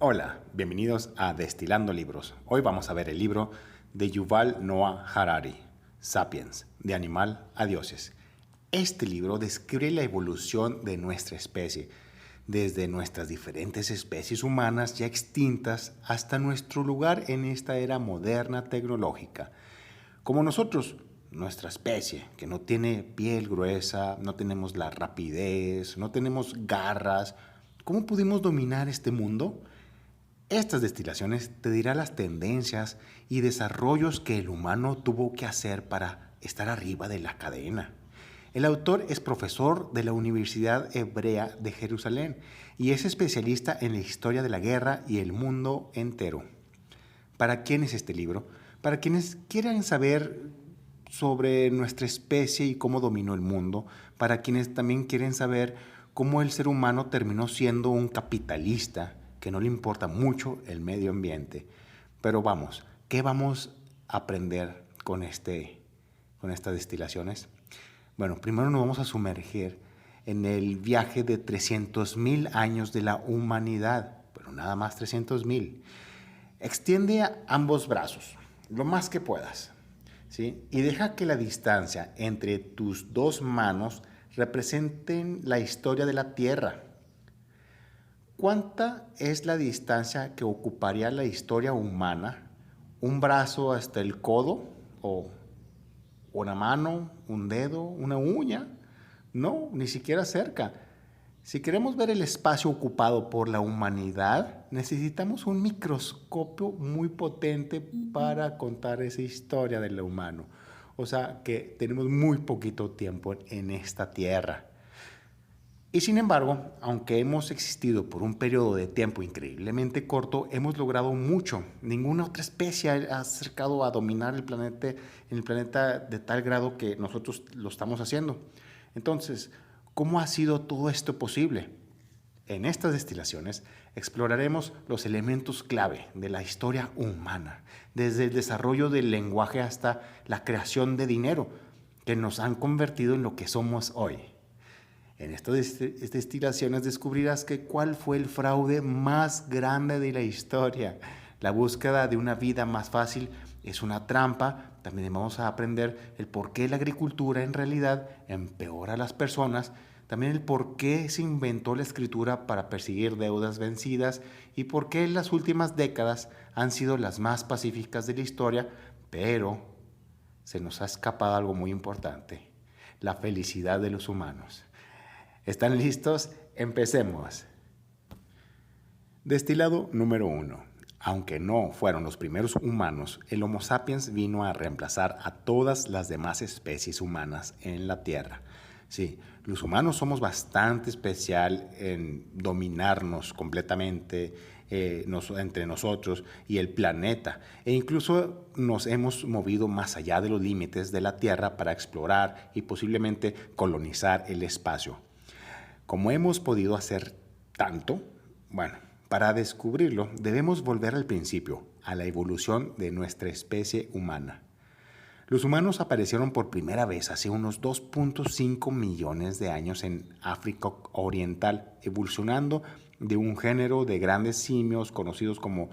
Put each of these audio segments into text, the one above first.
Hola, bienvenidos a Destilando Libros. Hoy vamos a ver el libro de Yuval Noah Harari, Sapiens, de animal a dioses. Este libro describe la evolución de nuestra especie, desde nuestras diferentes especies humanas ya extintas hasta nuestro lugar en esta era moderna tecnológica. Como nosotros, nuestra especie, que no tiene piel gruesa, no tenemos la rapidez, no tenemos garras, ¿cómo pudimos dominar este mundo? Estas destilaciones te dirán las tendencias y desarrollos que el humano tuvo que hacer para estar arriba de la cadena. El autor es profesor de la Universidad Hebrea de Jerusalén y es especialista en la historia de la guerra y el mundo entero. ¿Para quién es este libro? Para quienes quieran saber sobre nuestra especie y cómo dominó el mundo, para quienes también quieren saber cómo el ser humano terminó siendo un capitalista que no le importa mucho el medio ambiente. Pero vamos, ¿qué vamos a aprender con estas destilaciones? Bueno, primero nos vamos a sumergir en el viaje de 300,000 años de la humanidad, pero nada más 300,000. Extiende a ambos brazos, lo más que puedas, ¿sí? Y deja que la distancia entre tus dos manos representen la historia de la Tierra. ¿Cuánta es la distancia que ocuparía la historia humana? ¿Un brazo hasta el codo? ¿O una mano, un dedo, una uña? No, ni siquiera cerca. Si queremos ver el espacio ocupado por la humanidad, necesitamos un microscopio muy potente para contar esa historia del humano. O sea que tenemos muy poquito tiempo en esta tierra. Y sin embargo, aunque hemos existido por un periodo de tiempo increíblemente corto, hemos logrado mucho. Ninguna otra especie ha acercado a dominar en el planeta de tal grado que nosotros lo estamos haciendo. Entonces, ¿cómo ha sido todo esto posible? En estas destilaciones exploraremos los elementos clave de la historia humana, desde el desarrollo del lenguaje hasta la creación de dinero, que nos han convertido en lo que somos hoy. En estas destilaciones descubrirás cuál fue el fraude más grande de la historia. La búsqueda de una vida más fácil es una trampa. También vamos a aprender el por qué la agricultura en realidad empeora a las personas. También el por qué se inventó la escritura para perseguir deudas vencidas y por qué las últimas décadas han sido las más pacíficas de la historia, pero se nos ha escapado algo muy importante: la felicidad de los humanos. ¿Están listos? Empecemos. Destilado número 1. Aunque no fueron los primeros humanos, el Homo sapiens vino a reemplazar a todas las demás especies humanas en la Tierra. Sí, los humanos somos bastante especial en dominarnos completamente entre nosotros y el planeta, e incluso nos hemos movido más allá de los límites de la Tierra para explorar y posiblemente colonizar el espacio. ¿Cómo hemos podido hacer tanto? Bueno, para descubrirlo debemos volver al principio, a la evolución de nuestra especie humana. Los humanos aparecieron por primera vez hace unos 2.5 millones de años en África Oriental, evolucionando de un género de grandes simios conocidos como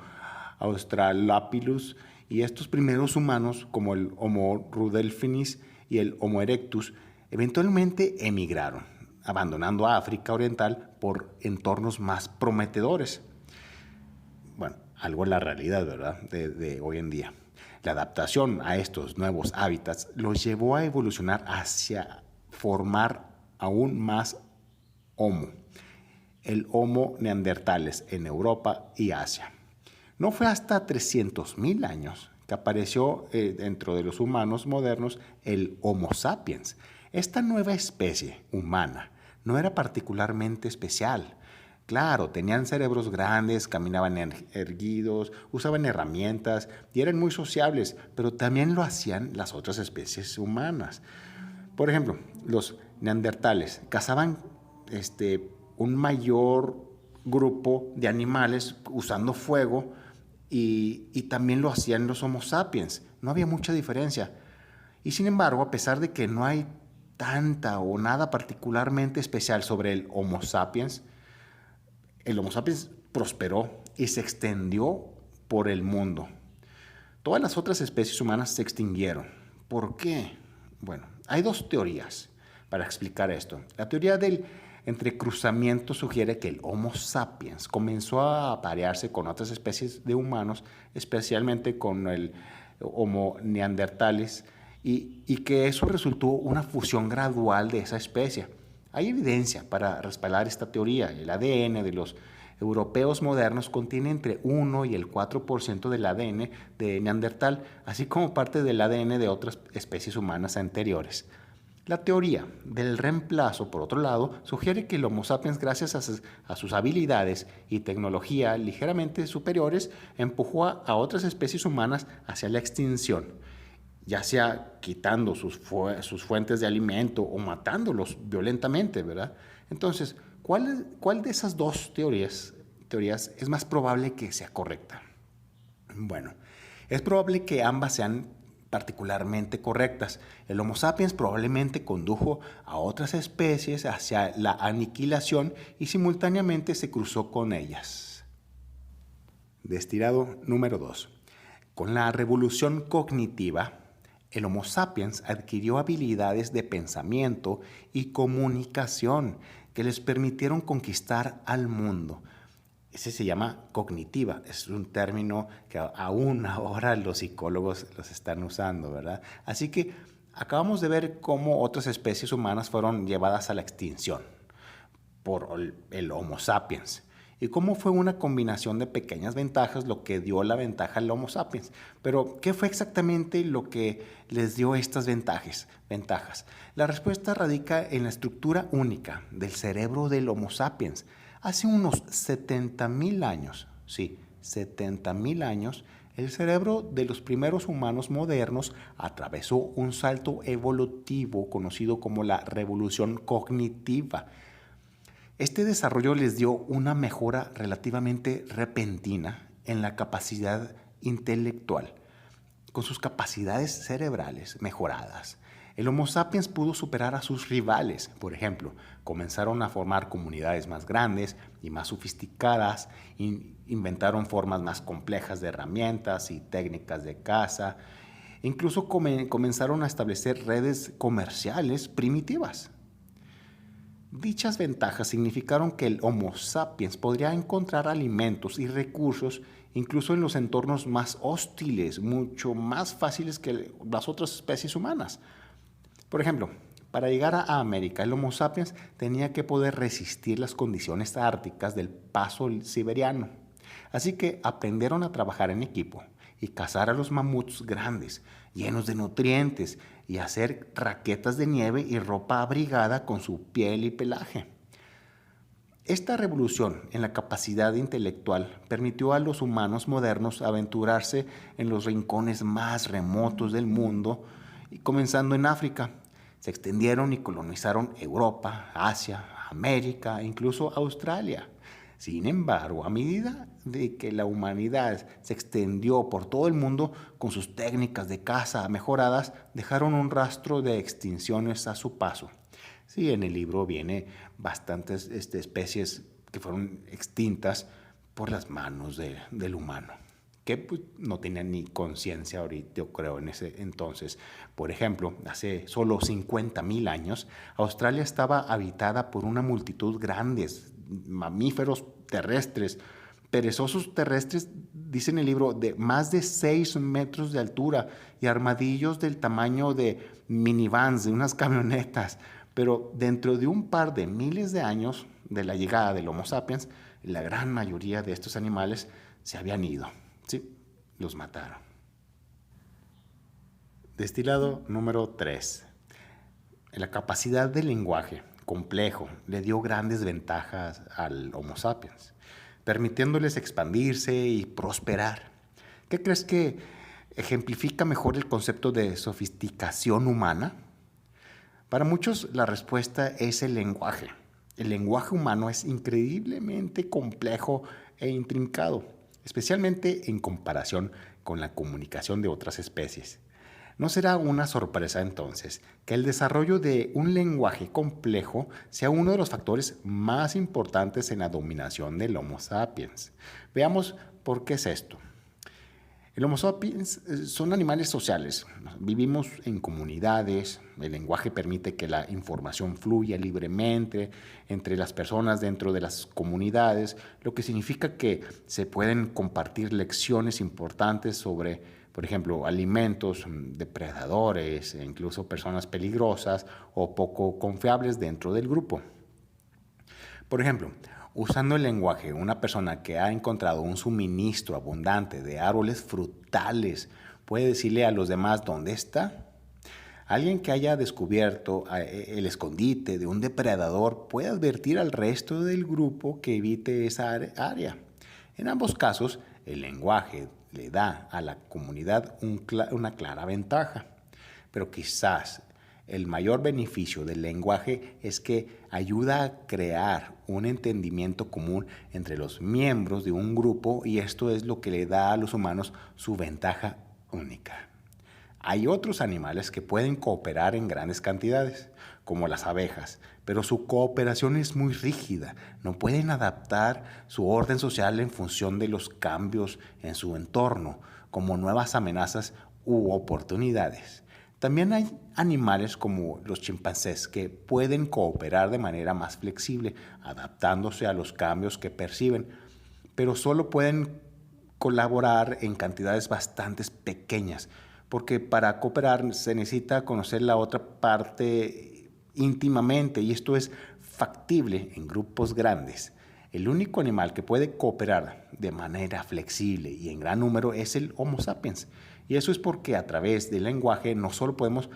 Australopithecus, y estos primeros humanos, como el Homo rudelfinus y el Homo erectus, eventualmente emigraron, abandonando África Oriental por entornos más prometedores. Bueno, algo en la realidad, ¿verdad?, de hoy en día. La adaptación a estos nuevos hábitats los llevó a evolucionar hacia formar aún más Homo, el Homo neandertales en Europa y Asia. No fue hasta 300,000 años que apareció dentro de los humanos modernos el Homo sapiens. Esta nueva especie humana no era particularmente especial. Claro, tenían cerebros grandes, caminaban erguidos, usaban herramientas y eran muy sociables, pero también lo hacían las otras especies humanas. Por ejemplo, los neandertales cazaban un mayor grupo de animales usando fuego y también lo hacían los Homo sapiens. No había mucha diferencia. Y sin embargo, a pesar de que no hay tanta o nada particularmente especial sobre el Homo sapiens prosperó y se extendió por el mundo. Todas las otras especies humanas se extinguieron. ¿Por qué? Bueno, hay dos teorías para explicar esto. La teoría del entrecruzamiento sugiere que el Homo sapiens comenzó a aparearse con otras especies de humanos, especialmente con el Homo neanderthalis, y que eso resultó una fusión gradual de esa especie. Hay evidencia para respaldar esta teoría. El ADN de los europeos modernos contiene entre 1 y el 4% del ADN de Neandertal, así como parte del ADN de otras especies humanas anteriores. La teoría del reemplazo, por otro lado, sugiere que el Homo sapiens, gracias a sus habilidades y tecnología ligeramente superiores, empujó a otras especies humanas hacia la extinción, ya sea quitando sus fuentes de alimento o matándolos violentamente, ¿verdad? Entonces, ¿cuál de esas dos teorías es más probable que sea correcta? Bueno, es probable que ambas sean particularmente correctas. El Homo sapiens probablemente condujo a otras especies hacia la aniquilación y simultáneamente se cruzó con ellas. Destilado número 2. Con la revolución cognitiva, el Homo sapiens adquirió habilidades de pensamiento y comunicación que les permitieron conquistar al mundo. Ese se llama cognitiva, es un término que aún ahora los psicólogos los están usando, ¿verdad? Así que acabamos de ver cómo otras especies humanas fueron llevadas a la extinción por el Homo sapiens y cómo fue una combinación de pequeñas ventajas lo que dio la ventaja al Homo sapiens. Pero, ¿qué fue exactamente lo que les dio estas ventajas? La respuesta radica en la estructura única del cerebro del Homo sapiens. Hace unos 70,000 años, sí, 70,000 años, el cerebro de los primeros humanos modernos atravesó un salto evolutivo conocido como la revolución cognitiva. Este desarrollo les dio una mejora relativamente repentina en la capacidad intelectual. Con sus capacidades cerebrales mejoradas, el Homo sapiens pudo superar a sus rivales. Por ejemplo, comenzaron a formar comunidades más grandes y más sofisticadas, inventaron formas más complejas de herramientas y técnicas de caza, incluso comenzaron a establecer redes comerciales primitivas. Dichas ventajas significaron que el Homo sapiens podría encontrar alimentos y recursos incluso en los entornos más hostiles, mucho más fáciles que las otras especies humanas. Por ejemplo, para llegar a América, el Homo sapiens tenía que poder resistir las condiciones árticas del paso siberiano. Así que aprendieron a trabajar en equipo y cazar a los mamuts grandes, llenos de nutrientes, y hacer raquetas de nieve y ropa abrigada con su piel y pelaje. Esta revolución en la capacidad intelectual permitió a los humanos modernos aventurarse en los rincones más remotos del mundo, y comenzando en África. Se extendieron y colonizaron Europa, Asia, América e incluso Australia. Sin embargo, a medida de que la humanidad se extendió por todo el mundo con sus técnicas de caza mejoradas, dejaron un rastro de extinciones a su paso. Sí, en el libro viene bastantes especies que fueron extintas por las manos del humano, que pues, no tenían ni conciencia ahorita, yo creo, en ese entonces. Por ejemplo, hace solo 50,000 años, Australia estaba habitada por una multitud grandes mamíferos terrestres, perezosos terrestres, dice en el libro, de más de 6 metros de altura y armadillos del tamaño de minivans, de unas camionetas. Pero dentro de un par de miles de años de la llegada del Homo sapiens, la gran mayoría de estos animales se habían ido. Sí, los mataron. Destilado número 3. La capacidad del lenguaje complejo le dio grandes ventajas al Homo sapiens, permitiéndoles expandirse y prosperar. ¿Qué crees que ejemplifica mejor el concepto de sofisticación humana? Para muchos la respuesta es el lenguaje. El lenguaje humano es increíblemente complejo e intrincado, especialmente en comparación con la comunicación de otras especies. No será una sorpresa entonces que el desarrollo de un lenguaje complejo sea uno de los factores más importantes en la dominación del Homo sapiens. Veamos por qué es esto. El Homo sapiens son animales sociales. Vivimos en comunidades. El lenguaje permite que la información fluya libremente entre las personas dentro de las comunidades, lo que significa que se pueden compartir lecciones importantes sobre, por ejemplo, alimentos, depredadores, e incluso personas peligrosas o poco confiables dentro del grupo. Por ejemplo, usando el lenguaje, una persona que ha encontrado un suministro abundante de árboles frutales puede decirle a los demás dónde está. Alguien que haya descubierto el escondite de un depredador puede advertir al resto del grupo que evite esa área. En ambos casos, el lenguaje le da a la comunidad una clara ventaja, pero quizás el mayor beneficio del lenguaje es que ayuda a crear un entendimiento común entre los miembros de un grupo, y esto es lo que le da a los humanos su ventaja única. Hay otros animales que pueden cooperar en grandes cantidades, como las abejas, pero su cooperación es muy rígida. No pueden adaptar su orden social en función de los cambios en su entorno, como nuevas amenazas u oportunidades. También hay animales como los chimpancés que pueden cooperar de manera más flexible, adaptándose a los cambios que perciben, pero solo pueden colaborar en cantidades bastante pequeñas, porque para cooperar se necesita conocer la otra parte íntimamente, y esto es factible en grupos grandes. El único animal que puede cooperar de manera flexible y en gran número es el Homo sapiens. Y eso es porque a través del lenguaje no solo podemos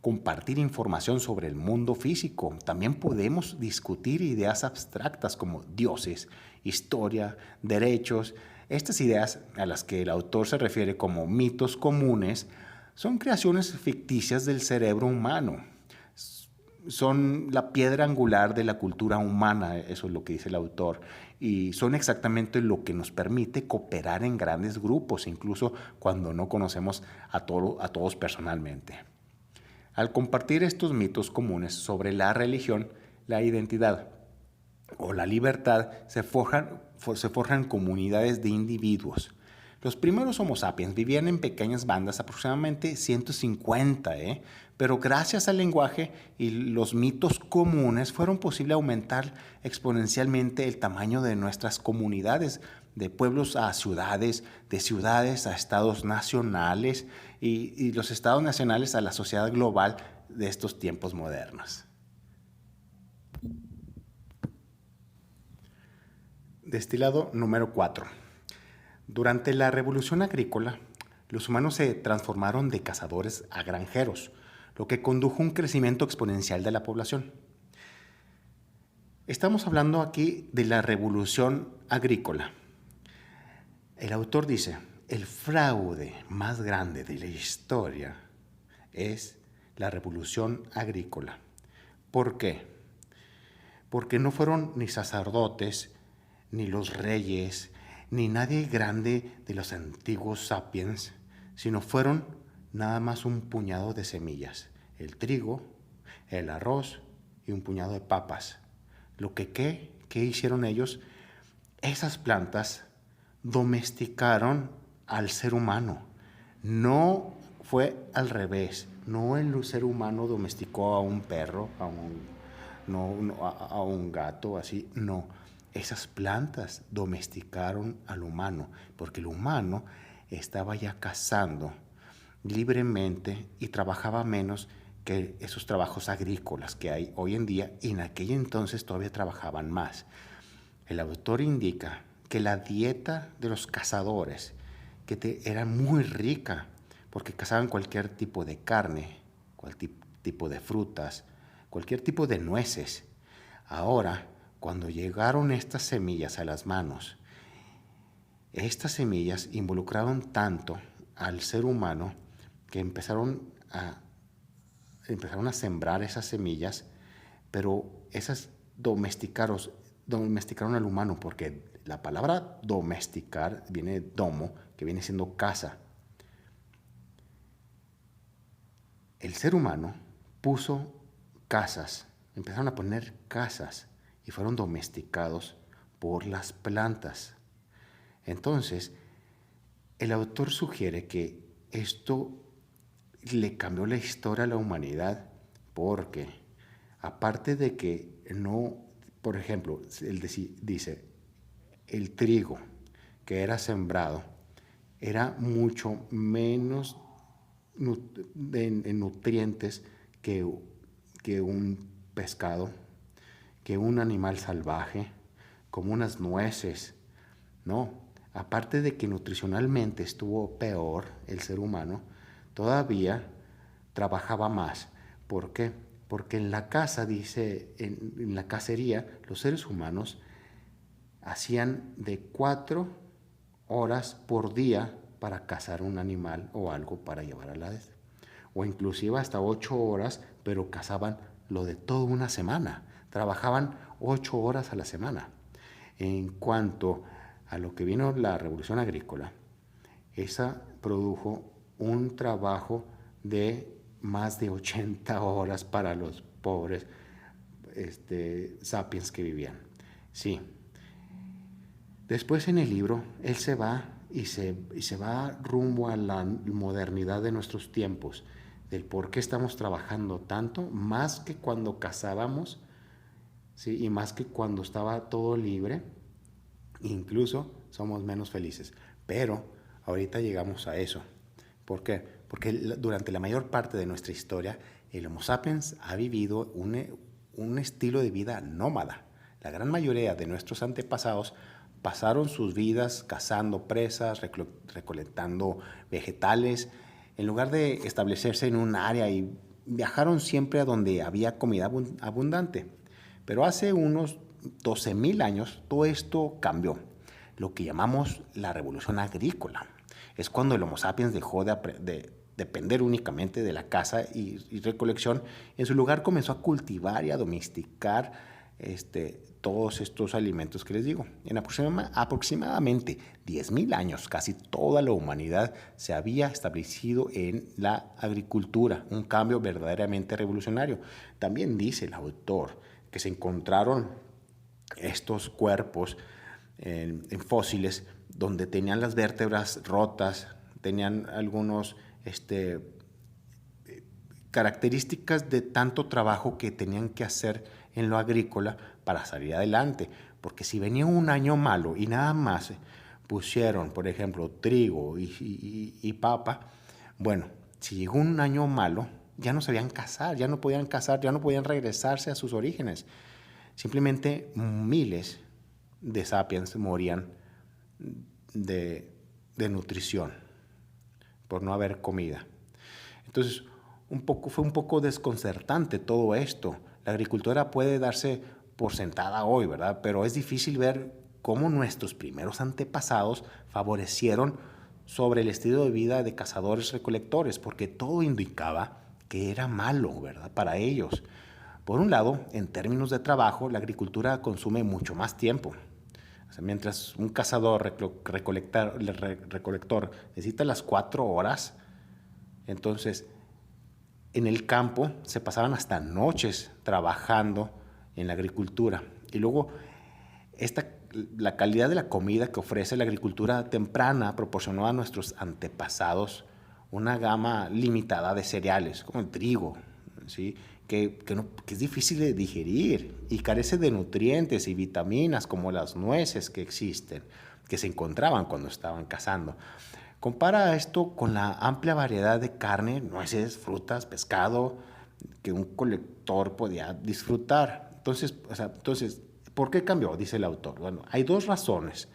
compartir información sobre el mundo físico, también podemos discutir ideas abstractas como dioses, historia, derechos. Estas ideas, a las que el autor se refiere como mitos comunes, son creaciones ficticias del cerebro humano. Son la piedra angular de la cultura humana, eso es lo que dice el autor, y son exactamente lo que nos permite cooperar en grandes grupos, incluso cuando no conocemos a todos personalmente. Al compartir estos mitos comunes sobre la religión, la identidad o la libertad, se forjan comunidades de individuos. Los primeros Homo sapiens vivían en pequeñas bandas, aproximadamente 150, pero gracias al lenguaje y los mitos comunes fueron posible aumentar exponencialmente el tamaño de nuestras comunidades, de pueblos a ciudades, de ciudades a estados nacionales y los estados nacionales a la sociedad global de estos tiempos modernos. Destilado número 4. Durante la Revolución Agrícola, los humanos se transformaron de cazadores a granjeros, lo que condujo a un crecimiento exponencial de la población. Estamos hablando aquí de la Revolución Agrícola. El autor dice, el fraude más grande de la historia es la Revolución Agrícola. ¿Por qué? Porque no fueron ni sacerdotes, ni los reyes, ni nadie grande de los antiguos sapiens, sino fueron nada más un puñado de semillas, el trigo, el arroz y un puñado de papas. ¿Qué hicieron ellos? Esas plantas domesticaron al ser humano. No fue al revés. No el ser humano domesticó a un perro, a un gato, así. No. Esas plantas domesticaron al humano, porque el humano estaba ya cazando libremente y trabajaba menos que esos trabajos agrícolas que hay hoy en día, y en aquel entonces todavía trabajaban más. El autor indica que la dieta de los cazadores era muy rica, porque cazaban cualquier tipo de carne, cualquier tipo de frutas, cualquier tipo de nueces. Ahora, cuando llegaron estas semillas a las manos, estas semillas involucraron tanto al ser humano que empezaron a sembrar esas semillas, pero esas domesticaron al humano, porque la palabra domesticar viene de domo, que viene siendo casa. el ser humano puso casas, empezaron a poner casas y fueron domesticados por las plantas. Entonces, el autor sugiere que esto le cambió la historia a la humanidad porque, aparte de que no, por ejemplo, él dice, el trigo que era sembrado era mucho menos en nutrientes que un pescado, que un animal salvaje, como unas nueces, ¿no? Aparte de que nutricionalmente estuvo peor el ser humano, todavía trabajaba más. ¿Por qué? Porque en la casa, dice, en la cacería, los seres humanos hacían de 4 horas por día para cazar un animal o algo para llevar a la vez. O inclusive hasta 8 horas, pero cazaban lo de toda una semana. Trabajaban 8 horas a la semana. En cuanto a lo que vino la revolución agrícola, esa produjo un trabajo de más de 80 horas para los pobres sapiens que vivían. Sí. Después en el libro, él se va y se va rumbo a la modernidad de nuestros tiempos, del por qué estamos trabajando tanto, más que cuando cazábamos, ¿sí? Y más que cuando estaba todo libre, incluso somos menos felices. Pero ahorita llegamos a eso. ¿Por qué? Porque durante la mayor parte de nuestra historia, el Homo sapiens ha vivido un estilo de vida nómada. La gran mayoría de nuestros antepasados pasaron sus vidas cazando presas, recolectando vegetales, en lugar de establecerse en un área, y viajaron siempre a donde había comida abundante. Pero hace unos 12,000 años todo esto cambió, lo que llamamos la revolución agrícola. Es cuando el Homo sapiens dejó de depender únicamente de la caza y recolección. En su lugar comenzó a cultivar y a domesticar todos estos alimentos que les digo. En aproximadamente 10,000 años, casi toda la humanidad se había establecido en la agricultura, un cambio verdaderamente revolucionario. También dice el autor que se encontraron estos cuerpos en fósiles donde tenían las vértebras rotas, tenían algunos características de tanto trabajo que tenían que hacer en lo agrícola para salir adelante. Porque si venía un año malo y nada más pusieron, por ejemplo, trigo y papa, bueno, si llegó un año malo, ya no sabían cazar, ya no podían regresarse a sus orígenes. Simplemente miles de sapiens morían de nutrición por no haber comida. Entonces, fue un poco desconcertante todo esto. La agricultura puede darse por sentada hoy, ¿verdad? Pero es difícil ver cómo nuestros primeros antepasados favorecieron sobre el estilo de vida de cazadores-recolectores, porque todo indicaba que era malo, ¿verdad?, para ellos. Por un lado, en términos de trabajo, la agricultura consume mucho más tiempo. O sea, mientras un cazador recolector necesita las 4 horas, entonces en el campo se pasaban hasta noches trabajando en la agricultura. Y luego la calidad de la comida que ofrece la agricultura temprana proporcionó a nuestros antepasados una gama limitada de cereales, como el trigo, ¿sí?, que es difícil de digerir y carece de nutrientes y vitaminas como las nueces que existen, que se encontraban cuando estaban cazando. Compara esto con la amplia variedad de carne, nueces, frutas, pescado que un colector podía disfrutar. Entonces, ¿por qué cambió?, dice el autor. Bueno, hay 2 razones.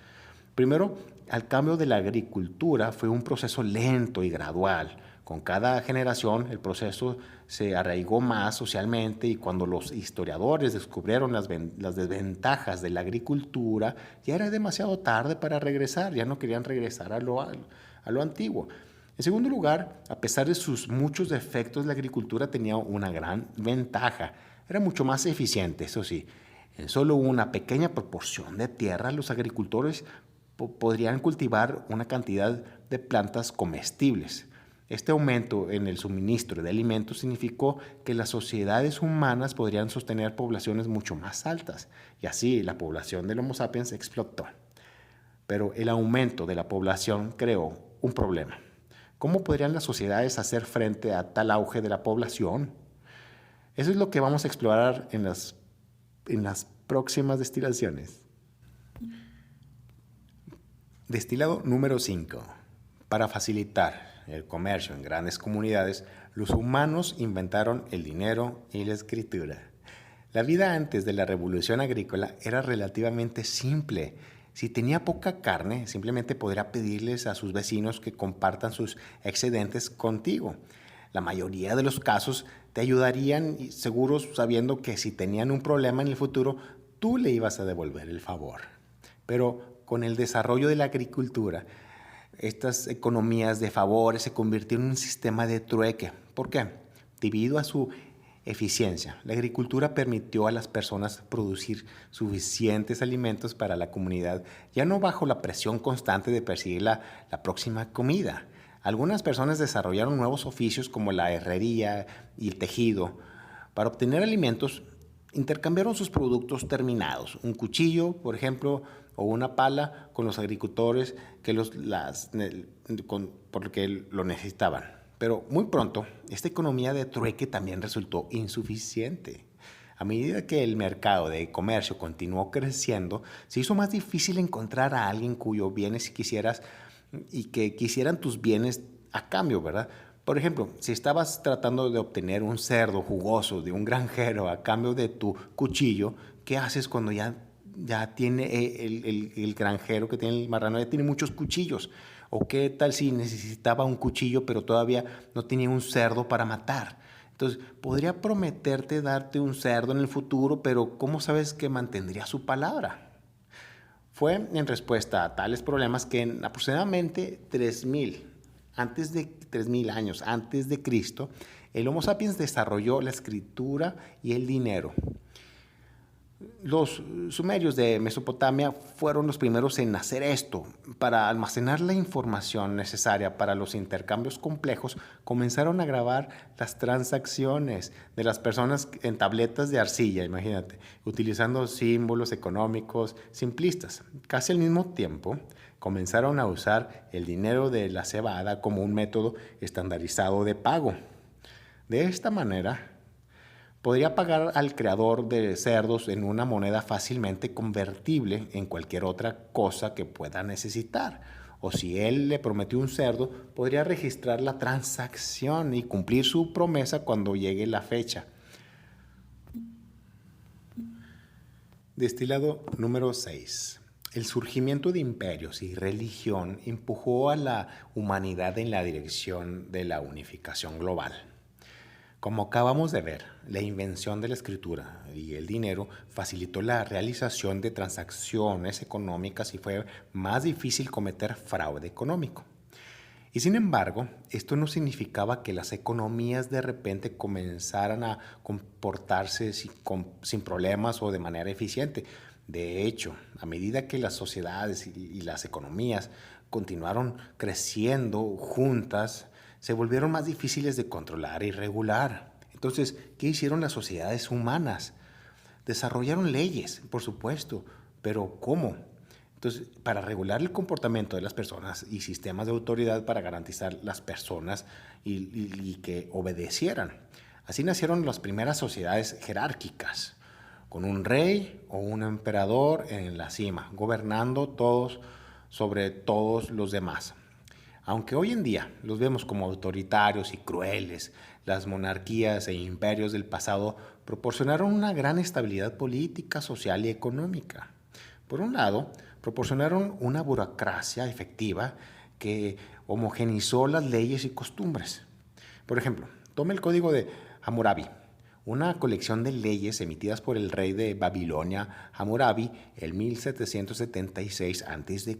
Primero, el cambio de la agricultura fue un proceso lento y gradual. Con cada generación el proceso se arraigó más socialmente, y cuando los historiadores descubrieron las desventajas de la agricultura, ya era demasiado tarde para regresar, ya no querían regresar a lo antiguo. En segundo lugar, a pesar de sus muchos defectos, la agricultura tenía una gran ventaja. Era mucho más eficiente, eso sí. En solo una pequeña proporción de tierra, los agricultores podrían cultivar una cantidad de plantas comestibles. Este aumento en el suministro de alimentos significó que las sociedades humanas podrían sostener poblaciones mucho más altas, y así la población del Homo sapiens explotó. Pero el aumento de la población creó un problema. ¿Cómo podrían las sociedades hacer frente a tal auge de la población? Eso es lo que vamos a explorar en las próximas destilaciones. Destilado número 5. Para facilitar el comercio en grandes comunidades, los humanos inventaron el dinero y la escritura. La vida antes de la revolución agrícola era relativamente simple. Si tenía poca carne, simplemente podría pedirles a sus vecinos que compartan sus excedentes contigo. La mayoría de los casos te ayudarían seguros sabiendo que si tenían un problema en el futuro, tú le ibas a devolver el favor. Pero con el desarrollo de la agricultura, estas economías de favores se convirtieron en un sistema de trueque. ¿Por qué? Debido a su eficiencia, la agricultura permitió a las personas producir suficientes alimentos para la comunidad, ya no bajo la presión constante de perseguir la próxima comida. Algunas personas desarrollaron nuevos oficios como la herrería y el tejido. Para obtener alimentos, intercambiaron sus productos terminados, un cuchillo, por ejemplo, o una pala, con los agricultores porque lo necesitaban. Pero muy pronto, esta economía de trueque también resultó insuficiente. A medida que el mercado de comercio continuó creciendo, se hizo más difícil encontrar a alguien cuyos bienes quisieras y que quisieran tus bienes a cambio, ¿verdad? Por ejemplo, si estabas tratando de obtener un cerdo jugoso de un granjero a cambio de tu cuchillo, ¿qué haces cuando ya tiene el granjero que tiene el marrano, ya tiene muchos cuchillos? ¿O qué tal si necesitaba un cuchillo pero todavía no tenía un cerdo para matar? Entonces, podría prometerte darte un cerdo en el futuro, pero ¿cómo sabes que mantendría su palabra? Fue en respuesta a tales problemas que en aproximadamente 3.000 años antes de Cristo, el Homo sapiens desarrolló la escritura y el dinero. Los sumerios de Mesopotamia fueron los primeros en hacer esto. Para almacenar la información necesaria para los intercambios complejos, comenzaron a grabar las transacciones de las personas en tabletas de arcilla, imagínate, utilizando símbolos económicos simplistas. Casi al mismo tiempo, comenzaron a usar el dinero de la cebada como un método estandarizado de pago. De esta manera, podría pagar al creador de cerdos en una moneda fácilmente convertible en cualquier otra cosa que pueda necesitar. O si él le prometió un cerdo, podría registrar la transacción y cumplir su promesa cuando llegue la fecha. Destilado número 6. El surgimiento de imperios y religión empujó a la humanidad en la dirección de la unificación global. Como acabamos de ver, la invención de la escritura y el dinero facilitó la realización de transacciones económicas y fue más difícil cometer fraude económico. Y sin embargo, esto no significaba que las economías de repente comenzaran a comportarse sin problemas o de manera eficiente. De hecho, a medida que las sociedades y las economías continuaron creciendo juntas, se volvieron más difíciles de controlar y regular. Entonces, ¿qué hicieron las sociedades humanas? Desarrollaron leyes, por supuesto, pero ¿cómo? Entonces, para regular el comportamiento de las personas y sistemas de autoridad para garantizar las personas y que obedecieran. Así nacieron las primeras sociedades jerárquicas, con un rey o un emperador en la cima, gobernando todos sobre todos los demás. Aunque hoy en día los vemos como autoritarios y crueles, las monarquías e imperios del pasado proporcionaron una gran estabilidad política, social y económica. Por un lado, proporcionaron una burocracia efectiva que homogeneizó las leyes y costumbres. Por ejemplo, toma el Código de Hammurabi, una colección de leyes emitidas por el rey de Babilonia, Hammurabi, en 1776 a.C.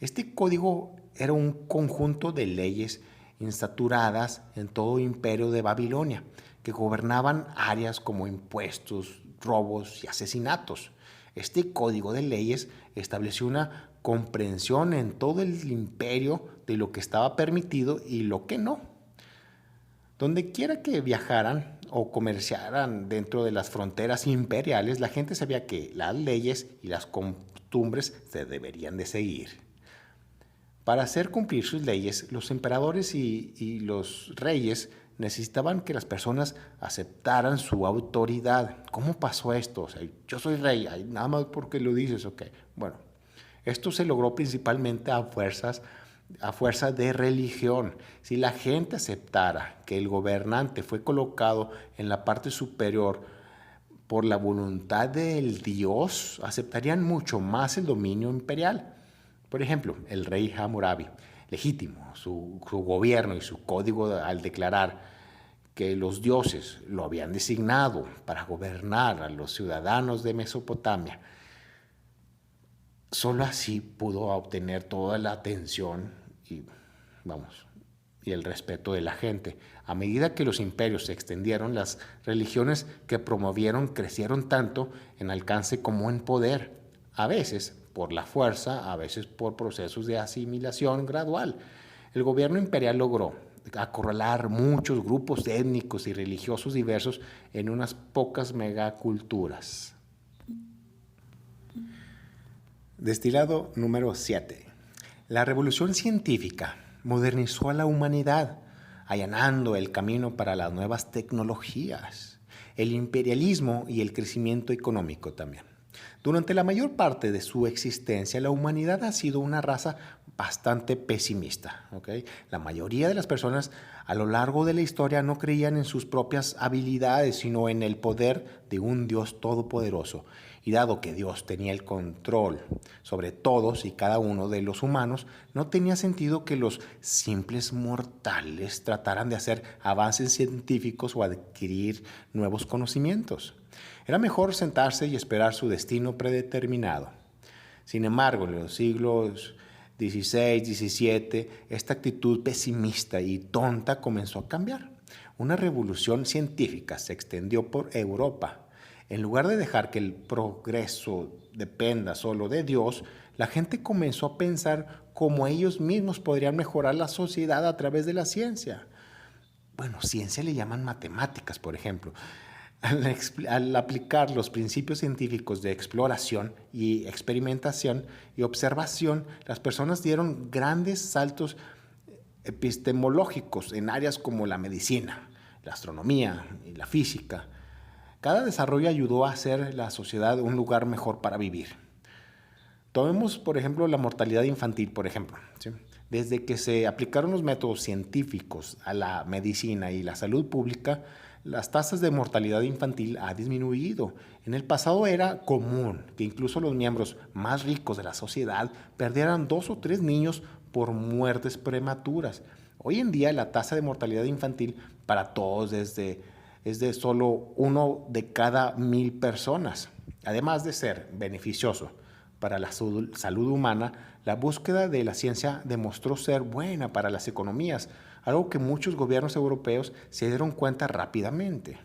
Este código era un conjunto de leyes instauradas en todo el imperio de Babilonia, que gobernaban áreas como impuestos, robos y asesinatos. Este código de leyes estableció una comprensión en todo el imperio de lo que estaba permitido y lo que no. Donde quiera que viajaran o comerciaran dentro de las fronteras imperiales, la gente sabía que las leyes y las costumbres se deberían de seguir. Para hacer cumplir sus leyes, los emperadores y los reyes necesitaban que las personas aceptaran su autoridad. ¿Cómo pasó esto? O sea, yo soy rey, nada más porque lo dices, ok. Bueno, esto se logró principalmente a fuerza de religión. Si la gente aceptara que el gobernante fue colocado en la parte superior por la voluntad del Dios, aceptarían mucho más el dominio imperial. Por ejemplo, el rey Hammurabi, legítimo, su gobierno y su código al declarar que los dioses lo habían designado para gobernar a los ciudadanos de Mesopotamia. Solo así pudo obtener toda la atención y el respeto de la gente. A medida que los imperios se extendieron, las religiones que promovieron crecieron tanto en alcance como en poder, a veces por la fuerza, a veces por procesos de asimilación gradual. El gobierno imperial logró acorralar muchos grupos étnicos y religiosos diversos en unas pocas megaculturas. Destilado número 7. La revolución científica modernizó a la humanidad, allanando el camino para las nuevas tecnologías, el imperialismo y el crecimiento económico también. Durante la mayor parte de su existencia, la humanidad ha sido una raza bastante pesimista. ¿Okay? La mayoría de las personas a lo largo de la historia no creían en sus propias habilidades, sino en el poder de un Dios todopoderoso. Y dado que Dios tenía el control sobre todos y cada uno de los humanos, no tenía sentido que los simples mortales trataran de hacer avances científicos o adquirir nuevos conocimientos. Era mejor sentarse y esperar su destino predeterminado. Sin embargo, en los siglos XVI, XVII, esta actitud pesimista y tonta comenzó a cambiar. Una revolución científica se extendió por Europa. En lugar de dejar que el progreso dependa solo de Dios, la gente comenzó a pensar cómo ellos mismos podrían mejorar la sociedad a través de la ciencia. Bueno, ciencia le llaman matemáticas, por ejemplo. Al aplicar los principios científicos de exploración y experimentación y observación, las personas dieron grandes saltos epistemológicos en áreas como la medicina, la astronomía y la física. Cada desarrollo ayudó a hacer la sociedad un lugar mejor para vivir. Tomemos, por ejemplo, la mortalidad infantil, por ejemplo. ¿Sí? Desde que se aplicaron los métodos científicos a la medicina y la salud pública, las tasas de mortalidad infantil han disminuido. En el pasado era común que incluso los miembros más ricos de la sociedad perdieran 2 o 3 niños por muertes prematuras. Hoy en día la tasa de mortalidad infantil para todos es de solo 1 de cada 1000 personas. Además de ser beneficioso para la salud humana, la búsqueda de la ciencia demostró ser buena para las economías, algo que muchos gobiernos europeos se dieron cuenta rápidamente.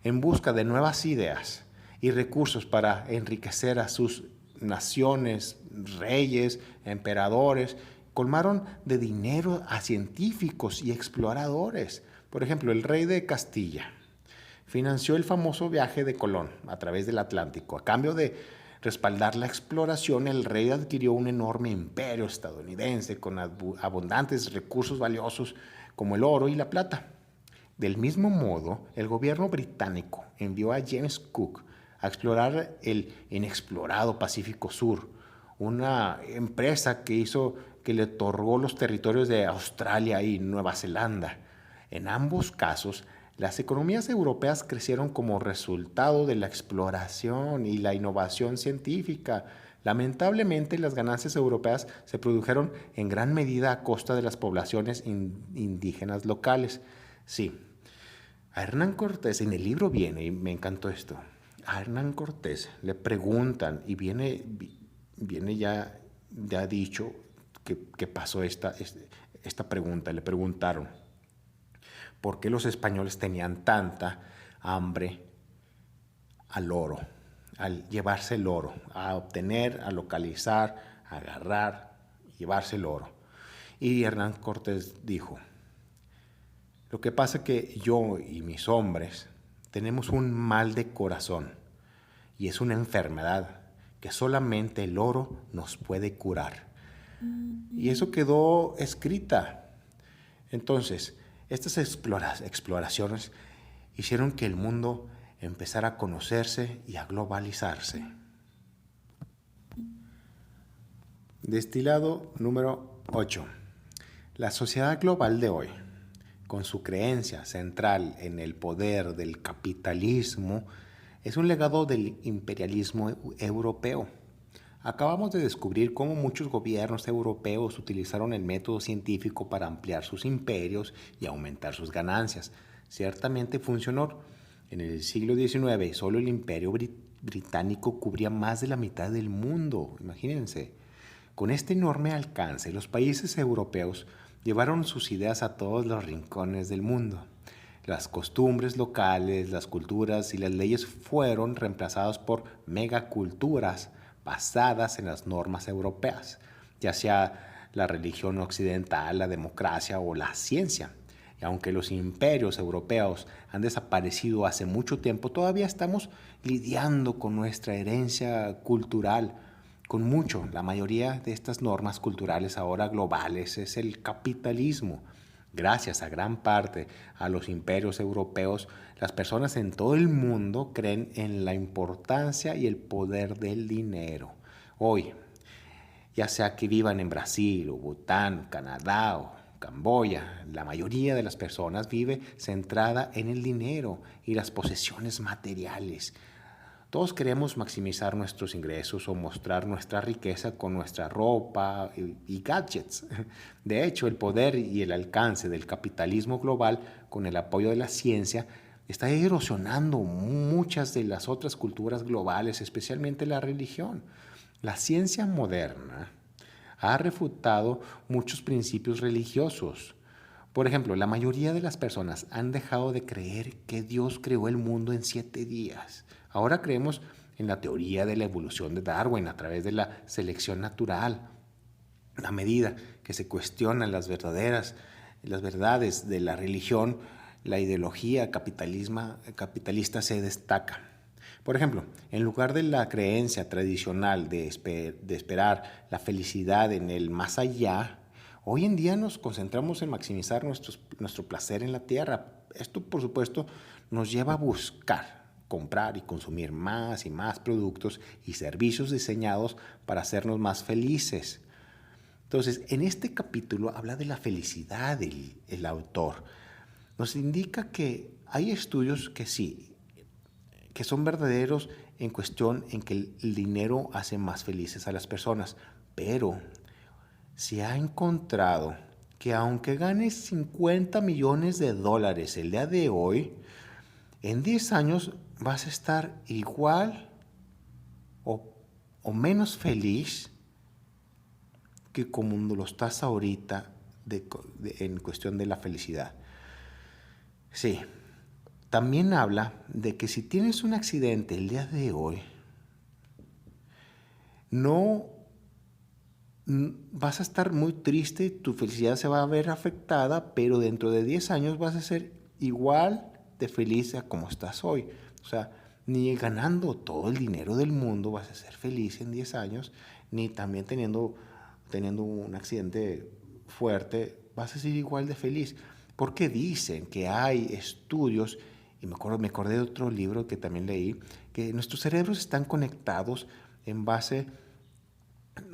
En busca de nuevas ideas y recursos para enriquecer a sus naciones, reyes, emperadores, colmaron de dinero a científicos y exploradores. Por ejemplo, el rey de Castilla financió el famoso viaje de Colón a través del Atlántico. A cambio de respaldar la exploración, el rey adquirió un enorme imperio estadounidense con abundantes recursos valiosos como el oro y la plata. Del mismo modo, el gobierno británico envió a James Cook a explorar el inexplorado Pacífico Sur, una empresa que le otorgó los territorios de Australia y Nueva Zelanda. En ambos casos, las economías europeas crecieron como resultado de la exploración y la innovación científica. Lamentablemente, las ganancias europeas se produjeron en gran medida a costa de las poblaciones indígenas locales. Sí, a Hernán Cortés, en el libro viene, y me encantó esto, a Hernán Cortés le preguntan, y viene ya dicho que pasó esta pregunta, le preguntaron, ¿por qué los españoles tenían tanta hambre al oro, al llevarse el oro, a obtener, a localizar, agarrar, llevarse el oro. Y Hernán Cortés dijo, lo que pasa es que yo y mis hombres tenemos un mal de corazón y es una enfermedad que solamente el oro nos puede curar. Y eso quedó escrita. Entonces, estas exploraciones hicieron que el mundo empezara a conocerse y a globalizarse. Destilado número 8. La sociedad global de hoy, con su creencia central en el poder del capitalismo, es un legado del imperialismo europeo. Acabamos de descubrir cómo muchos gobiernos europeos utilizaron el método científico para ampliar sus imperios y aumentar sus ganancias. Ciertamente funcionó. En el siglo XIX, solo el imperio británico cubría más de la mitad del mundo. Imagínense. Con este enorme alcance, los países europeos llevaron sus ideas a todos los rincones del mundo. Las costumbres locales, las culturas y las leyes fueron reemplazadas por megaculturas basadas en las normas europeas, ya sea la religión occidental, la democracia o la ciencia. Y aunque los imperios europeos han desaparecido hace mucho tiempo, todavía estamos lidiando con nuestra herencia cultural, con mucho. La mayoría de estas normas culturales ahora globales es el capitalismo. Gracias a gran parte a los imperios europeos, las personas en todo el mundo creen en la importancia y el poder del dinero. Hoy, ya sea que vivan en Brasil o Bután, Canadá o Camboya, la mayoría de las personas vive centrada en el dinero y las posesiones materiales. Todos queremos maximizar nuestros ingresos o mostrar nuestra riqueza con nuestra ropa y gadgets. De hecho, el poder y el alcance del capitalismo global, con el apoyo de la ciencia, está erosionando muchas de las otras culturas globales, especialmente la religión. La ciencia moderna ha refutado muchos principios religiosos. Por ejemplo, la mayoría de las personas han dejado de creer que Dios creó el mundo en 7 días. Ahora creemos en la teoría de la evolución de Darwin a través de la selección natural. A medida que se cuestionan las verdades de la religión, la ideología capitalista se destaca. Por ejemplo, en lugar de la creencia tradicional de esperar la felicidad en el más allá, hoy en día nos concentramos en maximizar nuestro placer en la tierra. Esto, por supuesto, nos lleva a buscar, comprar y consumir más y más productos y servicios diseñados para hacernos más felices. Entonces, en este capítulo habla de la felicidad el autor. Nos indica que hay estudios que sí, que son verdaderos en cuestión en que el dinero hace más felices a las personas, pero se ha encontrado que aunque ganes 50 millones de dólares el día de hoy, en 10 años vas a estar igual o menos feliz que como lo estás ahorita en cuestión de la felicidad. Sí, también habla de que si tienes un accidente el día de hoy, no vas a estar muy triste, tu felicidad se va a ver afectada, pero dentro de 10 años vas a ser igual de feliz a como estás hoy. O sea, ni ganando todo el dinero del mundo vas a ser feliz en 10 años, ni también teniendo un accidente fuerte vas a ser igual de feliz. Porque dicen que hay estudios, y me acordé de otro libro que también leí, que nuestros cerebros están conectados en base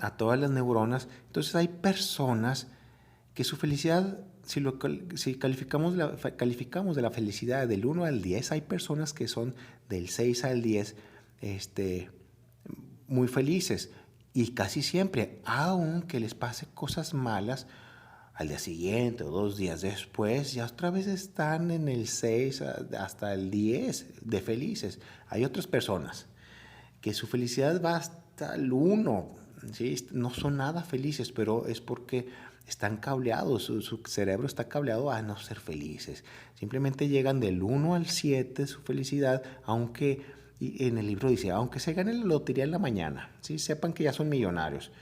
a todas las neuronas. Entonces hay personas que su felicidad, si calificamos de la felicidad del 1 al 10, hay personas que son del 6 al 10 muy felices. Y casi siempre, aunque les pase cosas malas, al día siguiente o 2 días después, ya otra vez están en el 6 hasta el 10 de felices. Hay otras personas que su felicidad va hasta el 1, ¿sí? No son nada felices, pero es porque están cableados, su cerebro está cableado a no ser felices. Simplemente llegan del 1 al 7 su felicidad, y en el libro dice, aunque se gane la lotería en la mañana, ¿sí? Sepan que ya son millonarios.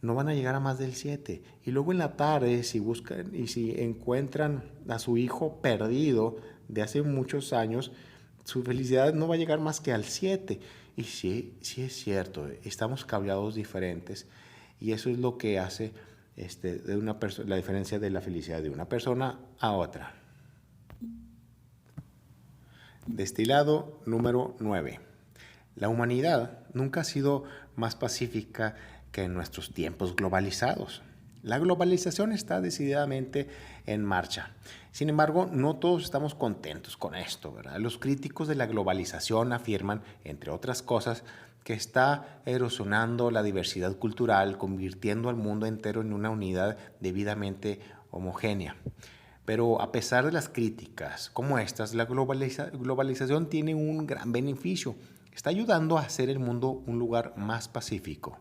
no van a llegar a más del 7. Y luego en la tarde, si buscan y si encuentran a su hijo perdido de hace muchos años, su felicidad no va a llegar más que al 7. Y sí, sí es cierto, estamos cableados diferentes y eso es lo que hace de la diferencia de la felicidad de una persona a otra. Destilado número 9. La humanidad nunca ha sido más pacífica que en nuestros tiempos globalizados. La globalización está decididamente en marcha. Sin embargo, no todos estamos contentos con esto, ¿verdad? Los críticos de la globalización afirman, entre otras cosas, que está erosionando la diversidad cultural, convirtiendo al mundo entero en una unidad debidamente homogénea. Pero a pesar de las críticas como estas, la globalización tiene un gran beneficio. Está ayudando a hacer el mundo un lugar más pacífico.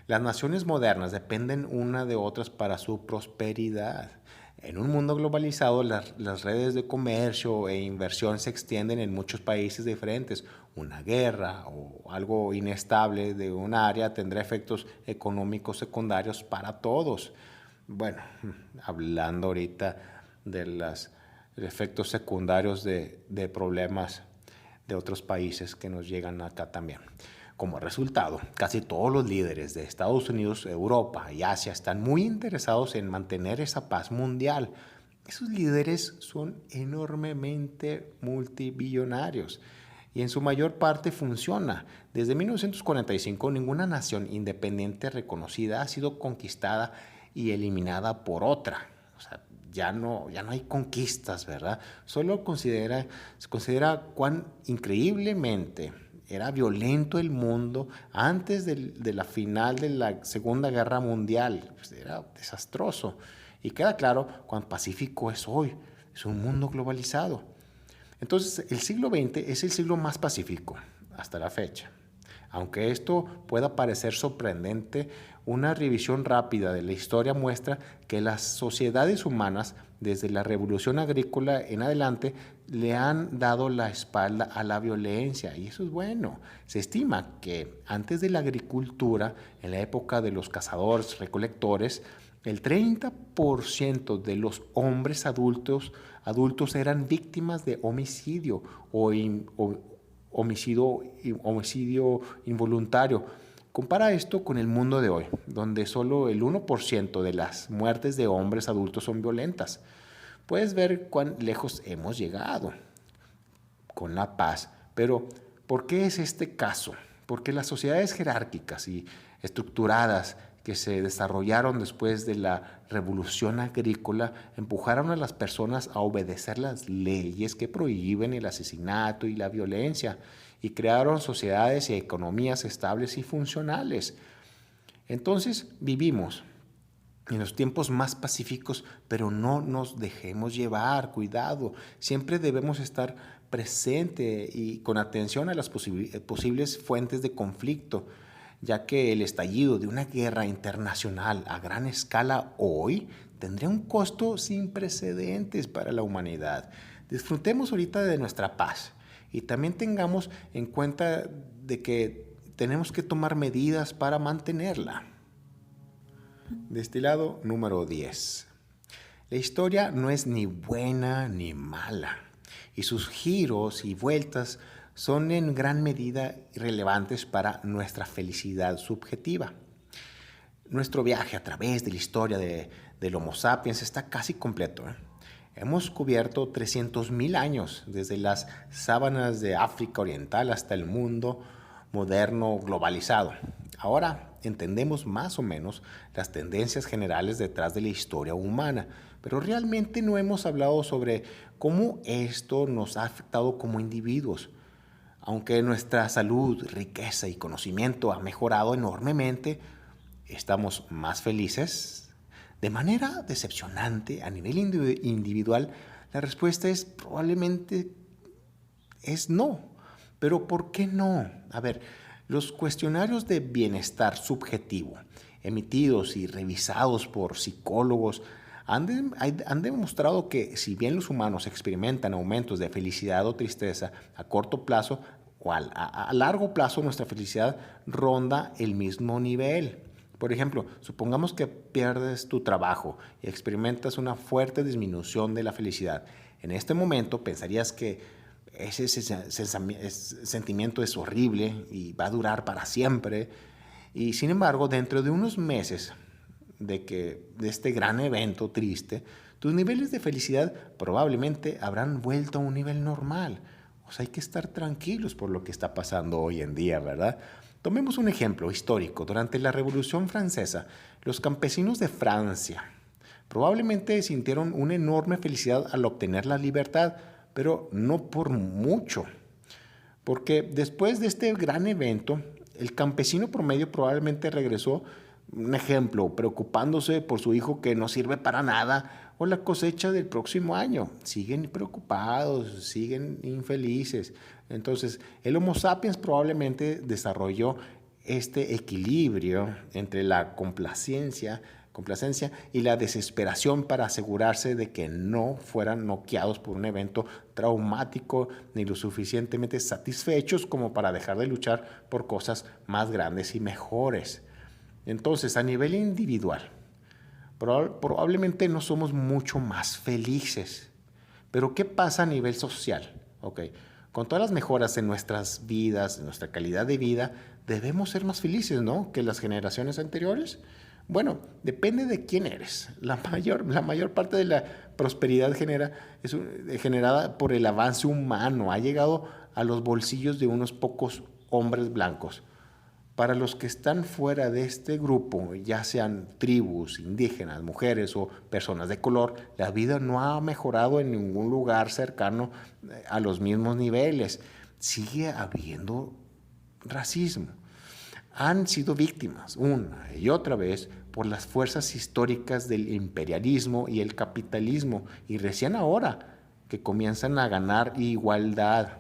Las naciones modernas dependen una de otras para su prosperidad. En un mundo globalizado, las redes de comercio e inversión se extienden en muchos países diferentes. Una guerra o algo inestable de un área tendrá efectos económicos secundarios para todos. Bueno, hablando ahorita de los efectos secundarios de problemas de otros países que nos llegan acá también. Como resultado, casi todos los líderes de Estados Unidos, Europa y Asia están muy interesados en mantener esa paz mundial. Esos líderes son enormemente multibillonarios y en su mayor parte funciona. Desde 1945, ninguna nación independiente reconocida ha sido conquistada y eliminada por otra. O sea, ya no hay conquistas, ¿verdad? Solo se considera cuán increíblemente era violento el mundo antes de la final de la Segunda Guerra Mundial. Pues era desastroso. Y queda claro cuán pacífico es hoy. Es un mundo globalizado. Entonces, el siglo XX es el siglo más pacífico hasta la fecha. Aunque esto pueda parecer sorprendente, una revisión rápida de la historia muestra que las sociedades humanas, desde la revolución agrícola en adelante, le han dado la espalda a la violencia, y eso es bueno. Se estima que antes de la agricultura, en la época de los cazadores-recolectores, el 30% de los hombres adultos eran víctimas de homicidio o homicidio involuntario. Compara esto con el mundo de hoy, donde solo el 1% de las muertes de hombres adultos son violentas. Puedes ver cuán lejos hemos llegado con la paz. Pero, ¿por qué es este caso? Porque las sociedades jerárquicas y estructuradas que se desarrollaron después de la revolución agrícola empujaron a las personas a obedecer las leyes que prohíben el asesinato y la violencia y crearon sociedades y economías estables y funcionales. Entonces vivimos en los tiempos más pacíficos, pero no nos dejemos llevar, cuidado. Siempre debemos estar presente y con atención a las posibles fuentes de conflicto, ya que el estallido de una guerra internacional a gran escala hoy tendría un costo sin precedentes para la humanidad. Disfrutemos ahorita de nuestra paz y también tengamos en cuenta de que tenemos que tomar medidas para mantenerla. Destilado número 10. La historia no es ni buena ni mala, y sus giros y vueltas son en gran medida relevantes para nuestra felicidad subjetiva. Nuestro viaje a través de la historia del Homo sapiens está casi completo. Hemos cubierto 300,000 años, desde las sabanas de África Oriental hasta el mundo moderno globalizado. Ahora entendemos más o menos las tendencias generales detrás de la historia humana, pero realmente no hemos hablado sobre cómo esto nos ha afectado como individuos. Aunque nuestra salud, riqueza y conocimiento ha mejorado enormemente, ¿estamos más felices? De manera decepcionante, a nivel individual, la respuesta es probablemente es no. ¿Pero por qué no? A ver, los cuestionarios de bienestar subjetivo, emitidos y revisados por psicólogos, han demostrado que si bien los humanos experimentan aumentos de felicidad o tristeza a corto plazo o a largo plazo, nuestra felicidad ronda el mismo nivel. Por ejemplo, supongamos que pierdes tu trabajo y experimentas una fuerte disminución de la felicidad. En este momento pensarías que ese sentimiento es horrible y va a durar para siempre. Y sin embargo, dentro de unos meses de este gran evento triste, tus niveles de felicidad probablemente habrán vuelto a un nivel normal. O sea, hay que estar tranquilos por lo que está pasando hoy en día, ¿verdad? Tomemos un ejemplo histórico. Durante la Revolución Francesa, los campesinos de Francia probablemente sintieron una enorme felicidad al obtener la libertad, pero no por mucho. Porque después de este gran evento, el campesino promedio probablemente regresó, un ejemplo, preocupándose por su hijo que no sirve para nada o la cosecha del próximo año. Siguen preocupados, siguen infelices. Entonces, el Homo sapiens probablemente desarrolló este equilibrio entre la complacencia y la desesperación para asegurarse de que no fueran noqueados por un evento traumático ni lo suficientemente satisfechos como para dejar de luchar por cosas más grandes y mejores. Entonces, a nivel individual, probablemente no somos mucho más felices. Pero ¿qué pasa a nivel social? Okay. Con todas las mejoras en nuestras vidas, en nuestra calidad de vida, debemos ser más felices, ¿no?, que las generaciones anteriores. Bueno, depende de quién eres. La mayor parte de la prosperidad es generada por el avance humano. Ha llegado a los bolsillos de unos pocos hombres blancos. Para los que están fuera de este grupo, ya sean tribus, indígenas, mujeres o personas de color, la vida no ha mejorado en ningún lugar cercano a los mismos niveles. Sigue habiendo racismo. Han sido víctimas una y otra vez por las fuerzas históricas del imperialismo y el capitalismo, y recién ahora que comienzan a ganar igualdad.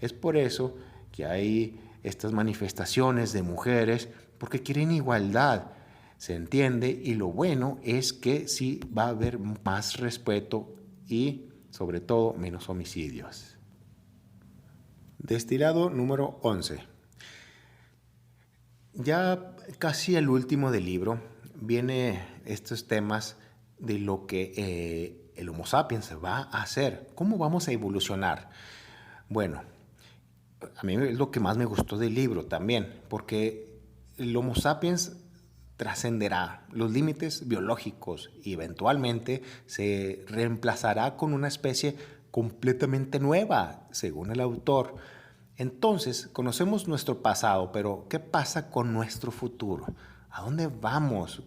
Es por eso que hay estas manifestaciones de mujeres, porque quieren igualdad, se entiende, y lo bueno es que sí va a haber más respeto y, sobre todo, menos homicidios. Destilado número 11. Ya casi al último del libro viene estos temas de lo que el Homo sapiens va a hacer, cómo vamos a evolucionar. Bueno, a mí es lo que más me gustó del libro también, porque el Homo sapiens trascenderá los límites biológicos y eventualmente se reemplazará con una especie completamente nueva, según el autor. Entonces, conocemos nuestro pasado, pero ¿qué pasa con nuestro futuro? ¿A dónde vamos?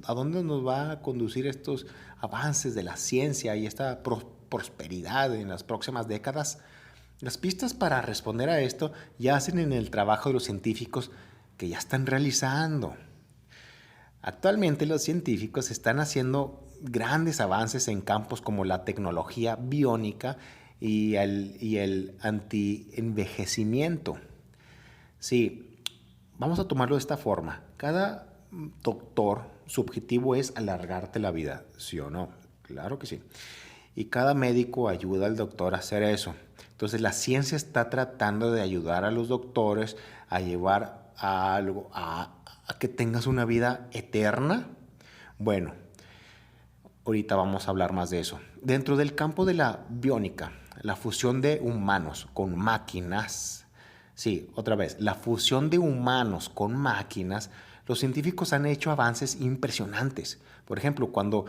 ¿A dónde nos va a conducir estos avances de la ciencia y esta prosperidad en las próximas décadas? Las pistas para responder a esto yacen en el trabajo de los científicos que ya están realizando. Actualmente los científicos están haciendo grandes avances en campos como la tecnología biónica y el anti-envejecimiento. Sí, vamos a tomarlo de esta forma. Cada doctor, su objetivo es alargarte la vida, ¿sí o no? Claro que sí. Y cada médico ayuda al doctor a hacer eso. Entonces la ciencia está tratando de ayudar a los doctores a llevar a algo, a que tengas una vida eterna. Bueno, ahorita vamos a hablar más de eso. Dentro del campo de la biónica, la fusión de humanos con máquinas. Sí, otra vez, la fusión de humanos con máquinas. Los científicos han hecho avances impresionantes. Por ejemplo, cuando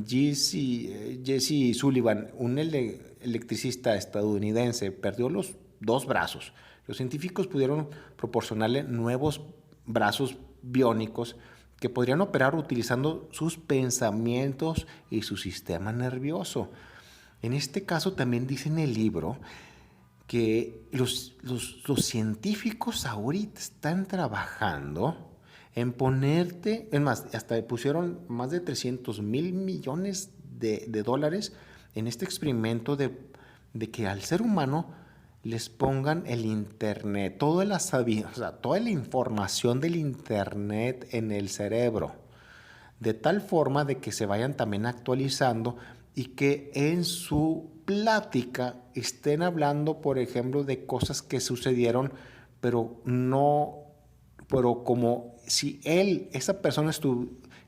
Jesse Sullivan, un electricista estadounidense, perdió los 2 brazos, los científicos pudieron proporcionarle nuevos brazos biónicos que podrían operar utilizando sus pensamientos y su sistema nervioso. En este caso también dice en el libro que los científicos ahorita están trabajando en ponerte, es más, hasta pusieron más de 300,000 millones de dólares en este experimento de que al ser humano les pongan el internet, toda la información del internet en el cerebro, de tal forma de que se vayan también actualizando y que en su plática estén hablando, por ejemplo, de cosas que sucedieron, pero no pero como si esa persona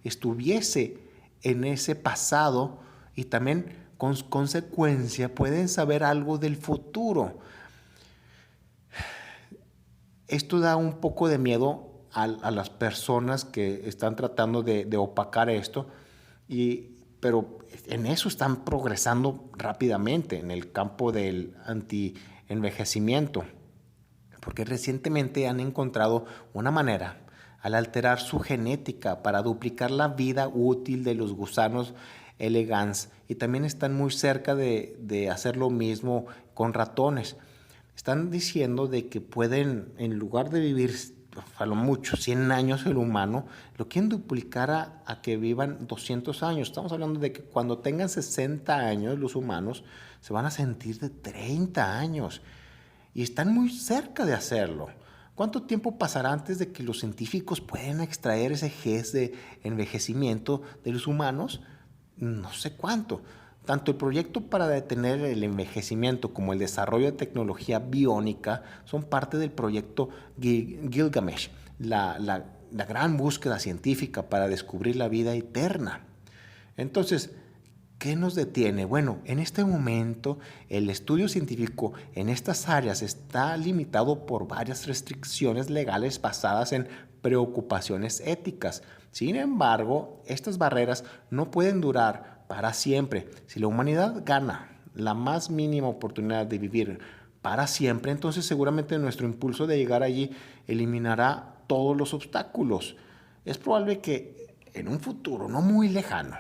estuviese en ese pasado y también con consecuencia pueden saber algo del futuro. Esto da un poco de miedo a las personas que están tratando de opacar esto, pero en eso están progresando rápidamente en el campo del anti-envejecimiento, porque recientemente han encontrado una manera al alterar su genética para duplicar la vida útil de los gusanos elegans, y también están muy cerca de hacer lo mismo con ratones. Están diciendo de que pueden, en lugar de vivir a lo mucho 100 años el humano, lo quieren duplicar a que vivan 200 años. Estamos hablando de que cuando tengan 60 años los humanos se van a sentir de 30 años y están muy cerca de hacerlo. ¿Cuánto tiempo pasará antes de que los científicos puedan extraer ese gest de envejecimiento de los humanos? No sé cuánto. Tanto el proyecto para detener el envejecimiento como el desarrollo de tecnología biónica son parte del proyecto Gilgamesh, la gran búsqueda científica para descubrir la vida eterna. Entonces, ¿qué nos detiene? Bueno, en este momento el estudio científico en estas áreas está limitado por varias restricciones legales basadas en preocupaciones éticas. Sin embargo, estas barreras no pueden durar para siempre. Si la humanidad gana la más mínima oportunidad de vivir para siempre, entonces seguramente nuestro impulso de llegar allí eliminará todos los obstáculos. Es probable que en un futuro no muy lejano,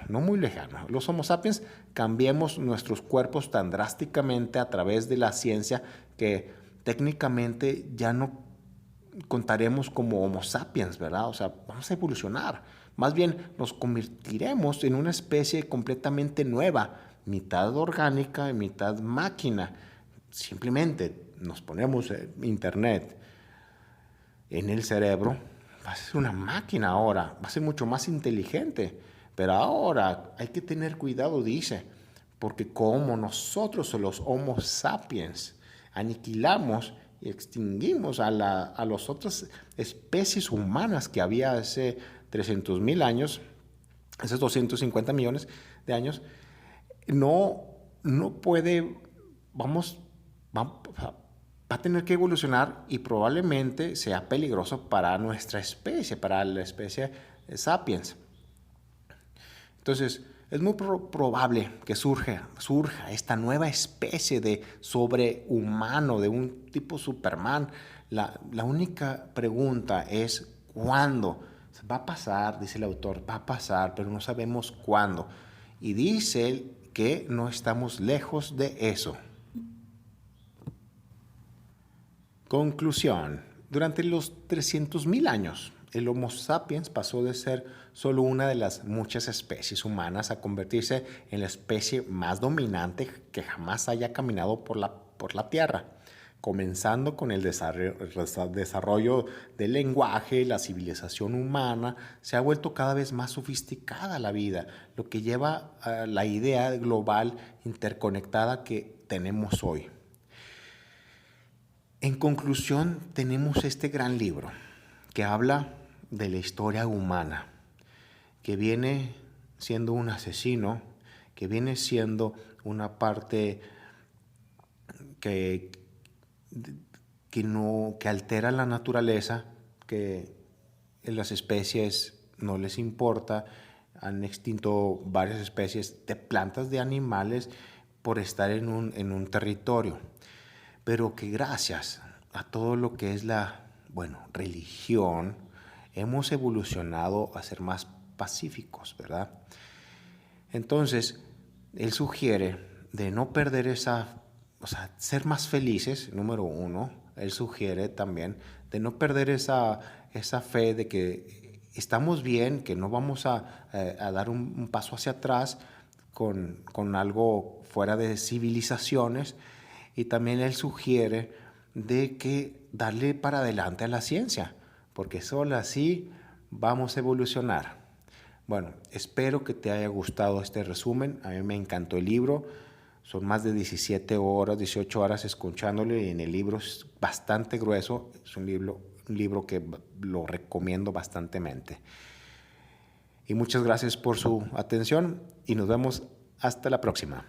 los Homo sapiens cambiemos nuestros cuerpos tan drásticamente a través de la ciencia que técnicamente ya no contaremos como Homo sapiens, ¿verdad? O sea, vamos a evolucionar. Más bien nos convertiremos en una especie completamente nueva, mitad orgánica y mitad máquina. Simplemente nos ponemos internet en el cerebro, va a ser una máquina ahora, va a ser mucho más inteligente. Pero ahora hay que tener cuidado, dice, porque como nosotros los Homo sapiens aniquilamos y extinguimos a las otras especies humanas que había hace 300,000 años, hace 250 millones de años, no puede, va a tener que evolucionar y probablemente sea peligroso para nuestra especie, para la especie sapiens. Entonces, es muy probable que surja esta nueva especie de sobrehumano, de un tipo Superman. La única pregunta es ¿cuándo? Va a pasar, dice el autor, va a pasar, pero no sabemos cuándo. Y dice él que no estamos lejos de eso. Conclusión. Durante los 300,000 años, el Homo sapiens pasó de ser solo una de las muchas especies humanas a convertirse en la especie más dominante que jamás haya caminado por la Tierra. Comenzando con el desarrollo del lenguaje, la civilización humana se ha vuelto cada vez más sofisticada la vida, lo que lleva a la idea global interconectada que tenemos hoy. En conclusión, tenemos este gran libro que habla de la historia humana, que viene siendo un asesino, que viene siendo una parte que altera la naturaleza, que en las especies no les importa, han extinto varias especies de plantas, de animales, por estar en un territorio. Pero que gracias a todo lo que es la religión, hemos evolucionado a ser más pacíficos, ¿verdad? Entonces, él sugiere de no perder ser más felices, número uno. Él sugiere también de no perder esa fe de que estamos bien, que no vamos a dar un paso hacia atrás con algo fuera de civilizaciones. Y también él sugiere de que darle para adelante a la ciencia, porque solo así vamos a evolucionar. Bueno, espero que te haya gustado este resumen. A mí me encantó el libro. Son más de 17 horas, 18 horas escuchándolo, y en el libro es bastante grueso. Es un un libro que lo recomiendo bastantemente. Y muchas gracias por su atención y nos vemos hasta la próxima.